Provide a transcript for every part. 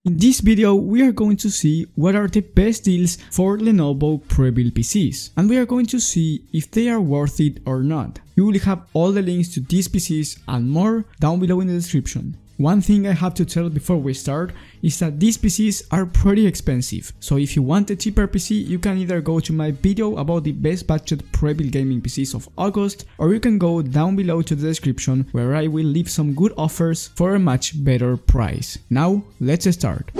In this video, we are going to see what are the best deals for Lenovo Prebuilt PCs, and we are going to see if they are worth it or not. You will have all the links to these PCs and more down below in the description. One thing I have to tell before we start is that these PCs are pretty expensive, so if you want a cheaper PC, you can either go to my video about the best budget Prebuilt Gaming PCs of August, or you can go down below to the description where I will leave some good offers for a much better price. Now, let's start.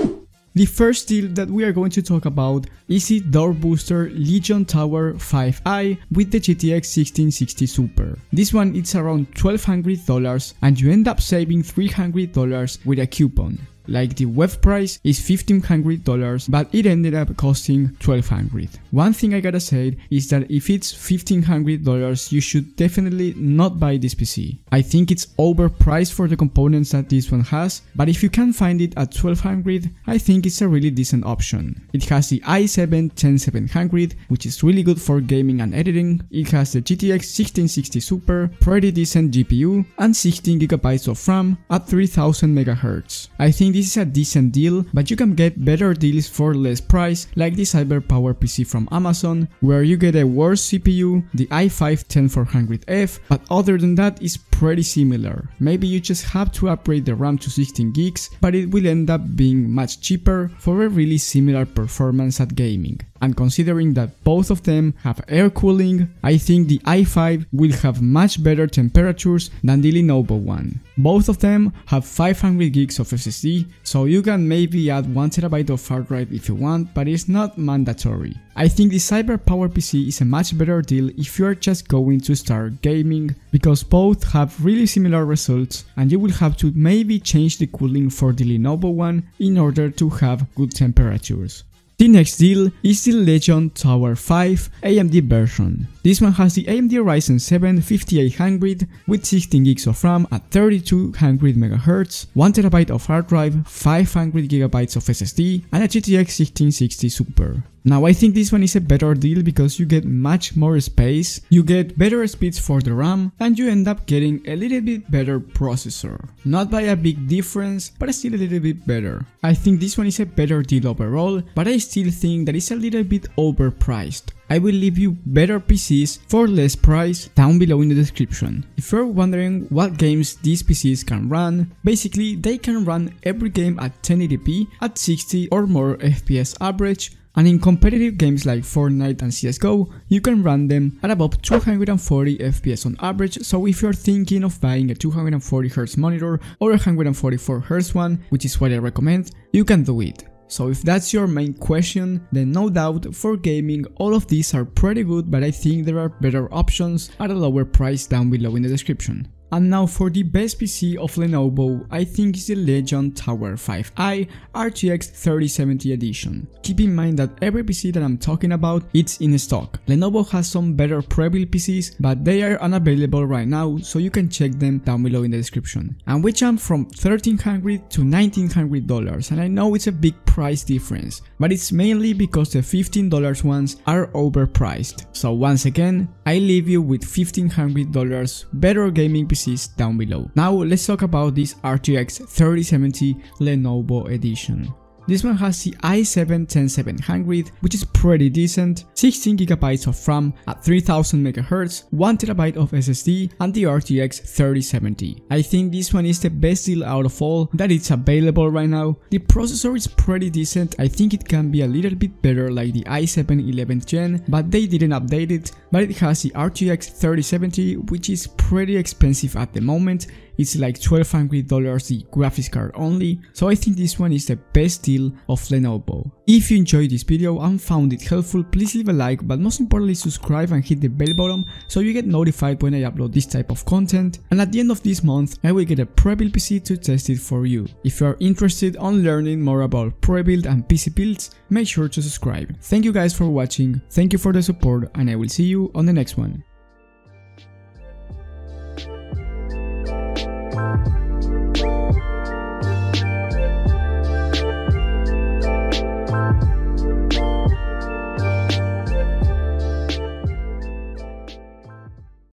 The first deal that we are going to talk about is the Doorbooster Legion Tower 5i with the GTX 1660 Super. This one is around $1,200 and you end up saving $300 with a coupon. Like the web price is $1,500, but it ended up costing $1,200. One thing I gotta say is that if it's $1,500, you should definitely not buy this PC. I think it's overpriced for the components that this one has, but if you can find it at $1,200, I think it's a really decent option. It has the i7-10700, which is really good for gaming and editing. It has the GTX 1660 Super, pretty decent GPU, and 16GB of RAM at 3000 MHz. I think this is a decent deal, but you can get better deals for less price, like the CyberPower PC from Amazon, where you get a worse CPU, the i5-10400F, but other than that is pretty similar. Maybe you just have to upgrade the RAM to 16 gigs, but it will end up being much cheaper for a really similar performance at gaming. And considering that both of them have air cooling, I think the i5 will have much better temperatures than the Lenovo one. Both of them have 500 gigs of SSD, so you can maybe add 1TB of hard drive if you want, but it's not mandatory. I think the CyberPower PC is a much better deal if you are just going to start gaming, because both have really similar results and you will have to maybe change the cooling for the Lenovo one in order to have good temperatures. The next deal is the Legion Tower 5 AMD version. This one has the AMD Ryzen 7 5800 with 16 gigs of RAM at 3200 MHz, 1TB of hard drive, 500GB of SSD, and a GTX 1660 Super. Now I think this one is a better deal because you get much more space, you get better speeds for the RAM, and you end up getting a little bit better processor. Not by a big difference, but still a little bit better. I think this one is a better deal overall, but I still think that it's a little bit overpriced. I will leave you better PCs for less price down below in the description. If you're wondering what games these PCs can run, basically they can run every game at 1080p at 60 or more FPS average, and in competitive games like Fortnite and CSGO, you can run them at above 240 FPS on average, so if you're thinking of buying a 240Hz monitor or a 144Hz one, which is what I recommend, you can do it. So if that's your main question, then no doubt for gaming all of these are pretty good, but I think there are better options at a lower price down below in the description. And now for the best PC of Lenovo, I think is the Legion Tower 5i RTX 3070 edition. Keep in mind that every PC that I'm talking about it's in stock. Lenovo has some better Prebuilt PCs, but they are unavailable right now, so you can check them down below in the description. And we jump from $1,300 to $1,900, and I know it's a big price difference, but it's mainly because the $15 ones are overpriced. So once again, I leave you with $1,500 better gaming PCs down below. Now let's talk about this RTX 3070 Lenovo edition. This one has the i7-10700, which is pretty decent, 16GB of RAM at 3000 MHz, 1TB of SSD, and the RTX 3070. I think this one is the best deal out of all that it's available right now. The processor is pretty decent. I think it can be a little bit better like the i7 11th gen, but they didn't update it. But it has the RTX 3070, which is pretty expensive at the moment. It's like $1,200 the graphics card only, so I think this one is the best deal of Lenovo. If you enjoyed this video and found it helpful, please leave a like, but most importantly subscribe and hit the bell button so you get notified when I upload this type of content, and at the end of this month I will get a Prebuilt PC to test it for you. If you are interested on learning more about Prebuilt and PC builds, make sure to subscribe. Thank you guys for watching, thank you for the support, and I will see you on the next one.